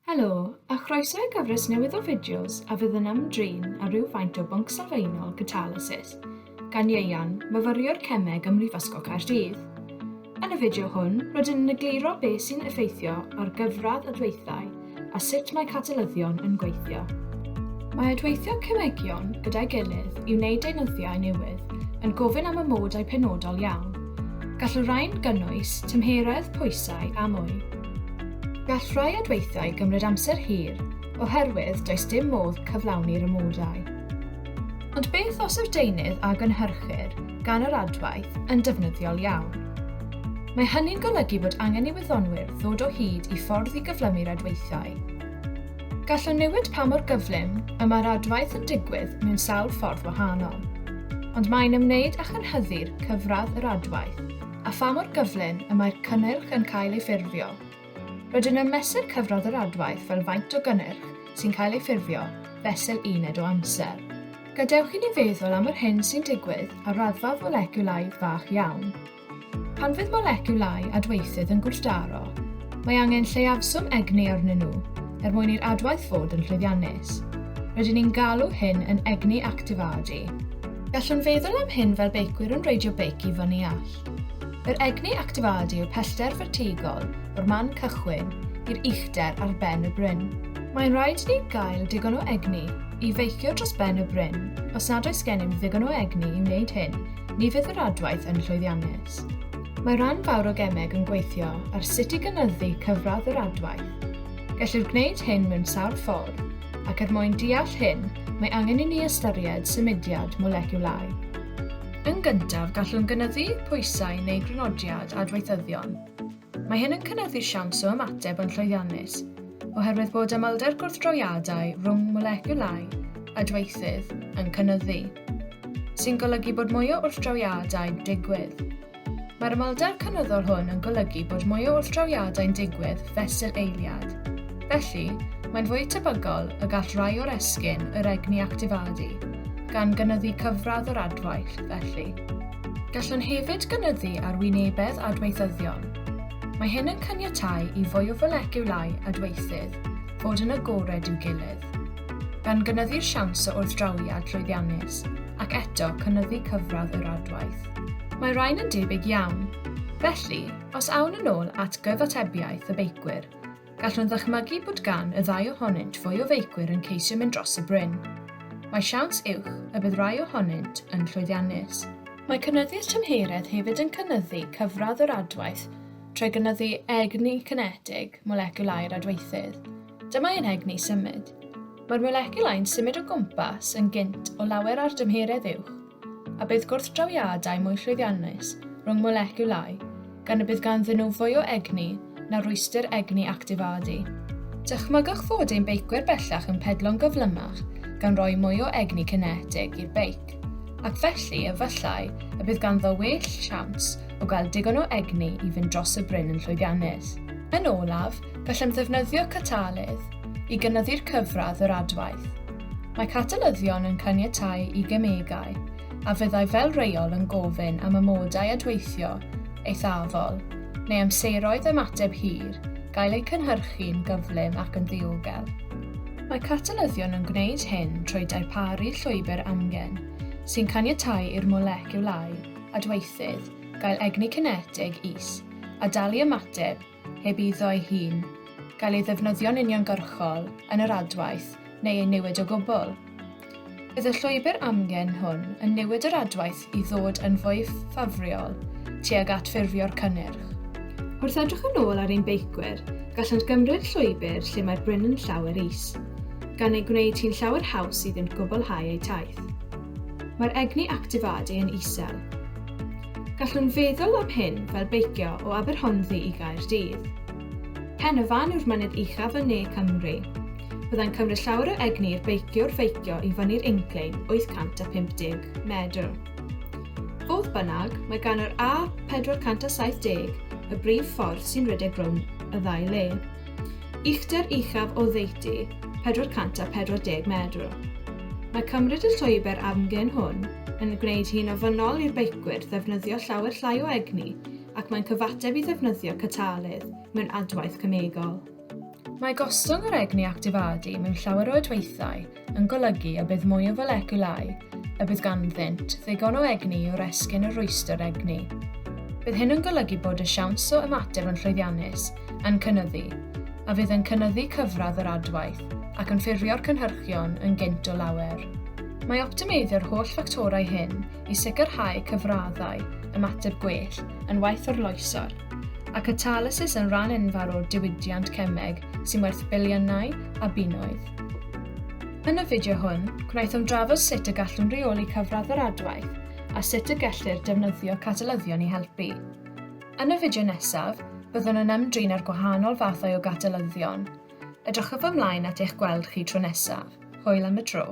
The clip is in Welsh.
Helo, a chroeso i gyfres newydd o fideos a fydd yn ymdrin ar rywfaint o bwnc sylfaenol Catalysis, gan Ieuan, myfyriwr cemeg ym Mhrifysgol Caerdydd. Yn y fideo hwn, rydyn yn egluro beth sy'n effeithio ar gyfradd adweithau a sut mae catalyddion yn gweithio. Mae adweithio cemegion gyda'i gilydd i wneud deunyddiau newydd yn gofyn am amodau penodol iawn. Gall y rhain gynnwys tymheredd, pwysau a mwy. Gall rhai adweithiau gymryd amser hir oherwydd does dim modd cyflawni'r amodau. Ond beth os yw'r deunydd a gynhyrchir gan yr adwaith yn defnyddiol iawn? Mae hynny'n golygu bod angen i wyddonwyr ddod o hyd i ffordd i gyflymu'r adweithiau. Gallwn newid pa mor gyflym y mae'r adwaith yn digwydd mewn sawl ffordd wahanol, ond mae'n ymwneud â chynhyddu'r cyfradd yr adwaith a pha mor gyflym y mae'r cynnyrch yn cael ei ffurfio. Rydyn yn mesur cyfradd yr adwaith fel faint o gynnyrch sy'n cael ei ffurfio fesul uned o amser. Gadewch i ni feddwl am yr hyn sy'n digwydd ar raddfa moleciwlaidd fach iawn. Pan fydd moleciwlau adweithydd yn gwrthdaro, mae angen lleiafswm egni arnyn nhw mwyn i'r adwaith fod yn llwyddiannus. Rydyn ni'n galw hyn yn egni actifadi. Gallwn feddwl am hyn fel beicwyr yn reidio beic i fyny all. Yr egni actifadi yw pellter vertigol o'r man cychwyn i'r uchder ar ben y bryn. Mae'n rhaid ni gael digon o egni i feicio dros ben y bryn. Os nad oes gennym ddigon o egni i wneud hyn, ni fydd yr adwaith yn llwyddiannus. Mae rhan fawr o gemeg yn gweithio ar sut i gynyddu cyfradd yr adwaith. Gellir gwneud hyn mewn sawl ffordd, ac mwyn deall hyn, mae angen i ni ystyried symudiad moleciwlau. Yn gyntaf, gallwn gynyddu pwysau neu grynodiad adweithyddion. Mae hyn yn cynyddu'r siawns o ymateb yn llwyddiannus, oherwydd bod ymylder gwrthdroiadau rhwng moleciwlau adweithydd yn cynyddu, sy'n golygu bod mwy o wrthdroiadau'n digwydd. Mae'r ymylder cynyddol hwn yn golygu bod mwy o wrthdroiadau'n digwydd fesul eiliad. Felly, mae'n fwy tebygol y gall rai o'r esgyn yr egni actifadi, gan gynyddu cyfradd yr adwaith felly. Gallwn hefyd gynyddu ar wynebedd adweithyddion. Mae hyn yn caniatáu i fwy o moleciwlau adweithydd fod yn agored i'w gilydd, gan gynyddu'r siawns o wrthdrawiad llwyddiannus ac eto cynyddu cyfradd yr adwaith. Mae rhain yn debyg iawn, felly os awn yn ôl at gyfatebiaeth y beicwyr, gallwn ddychmygu bod gan y ddau ohonynt fwy o feicwyr yn ceisio mynd dros y bryn. Mae siawns uwch y bydd rai ohonynt yn llwyddiannus. Mae cynyddu'r tymheredd hefyd yn cynyddu cyfradd yr adwaith trwy gynyddu egni cinetig moleciwlau'r adweithydd. Dyma ein egni symud. Mae'r moleciwlau'n symud o gwmpas yn gynt o lawer ar dymheredd uwch, a bydd gwrthdrawiadau mwy llwyddiannus rhwng moleciwlau, gan y bydd ganddyn nhw fwy o egni na rwystyr egni actifadi. Dychmygwch fod ein beicwyr bellach yn pedlo'n gyflymach gan roi mwy o egni cinetig i'r beic, ac felly efallai y bydd ganddo well siawns o gael digon o egni i fynd dros y bryn yn llwyddiannus. Yn olaf, gallem ddefnyddio catalydd i gynyddu'r cyfradd yr adwaith. Mae catalyddion yn caniatáu i gemegau, a fyddai fel reol yn gofyn am amodau adweithio eithafol, neu amseroedd ymateb hir, gael eu cynhyrchu'n gyflym ac yn ddiogel. Mae catalyddion yn gwneud hyn trwy darparu llwybr amgen, sy'n caniatáu i'r moleciwlau adweithydd gael egni cinetig is a dalu ymateb heb iddo ei hun, gael ei ddefnyddio'n uniongyrchol yn yr adwaith neu ei newid o gwbl. Bydd y llwybr amgen hwn yn newid yr adwaith i ddod yn fwy ffafriol tuag at ffurfio'r cynnyrch. Wrth edrych yn ôl ar ein beicwyr, gallant gymryd llwybr lle mae'r bryn yn llawer is, gan ei gwneud hi'n llawer haws iddynt gwblhau eu taith. Mae'r egni actifadi yn isel. Gallwn feddwl am hyn fel beicio o Aberhonddu i Gaerdydd. Pen y fan yw'r mynydd uchaf yn ne Cymru. Byddai'n cymryd llawer o egni i'r beiciwr feicio i fyny'r inclein 850 medr. Fodd bynnag, mae gan yr A470 y brif ffordd sy'n rhedeg rhwng y ddau le. Uchder uchaf o ddeiti 440 medr. Mae cymryd y llwybr amgen hwn yn gwneud hi'n ofynnol i'r beicwyr ddefnyddio llawer llai o egni ac mae'n cyfateb i ddefnyddio catalydd mewn adwaith cemegol. Mae gostwng yr egni actifadu mewn llawer o adweithau yn golygu y bydd mwy o foleciwlau, y bydd ganddynt ddigon o egni o'r esgyn y rwystr egni. Bydd hyn yn golygu bod y siawns o ymateb yn llwyddiannus yn cynyddu, a fydd yn cynyddu cyfradd yr adwaith ac yn ffurfio'r cynhyrchion yn gynt o lawer. Mae optimeidio'r holl ffactorau hyn i sicrhau cyfraddau ymateb gwell yn waith o'r loesor, a catalysis yn rhan enfawr o diwydiant cemeg sy'n werth biliynau a bunnoedd. Yn y fideo hwn, gwnaethom drafod sut y gallwn reoli cyfradd yr adwaith a sut y gellir defnyddio catalyddion i helpu. Yn y fideo nesaf, byddwn yn ymdrin ar gwahanol fathau o catalyddion. Edrychaf ymlaen at eich gweld chi tro nesaf. Hwyl am y tro.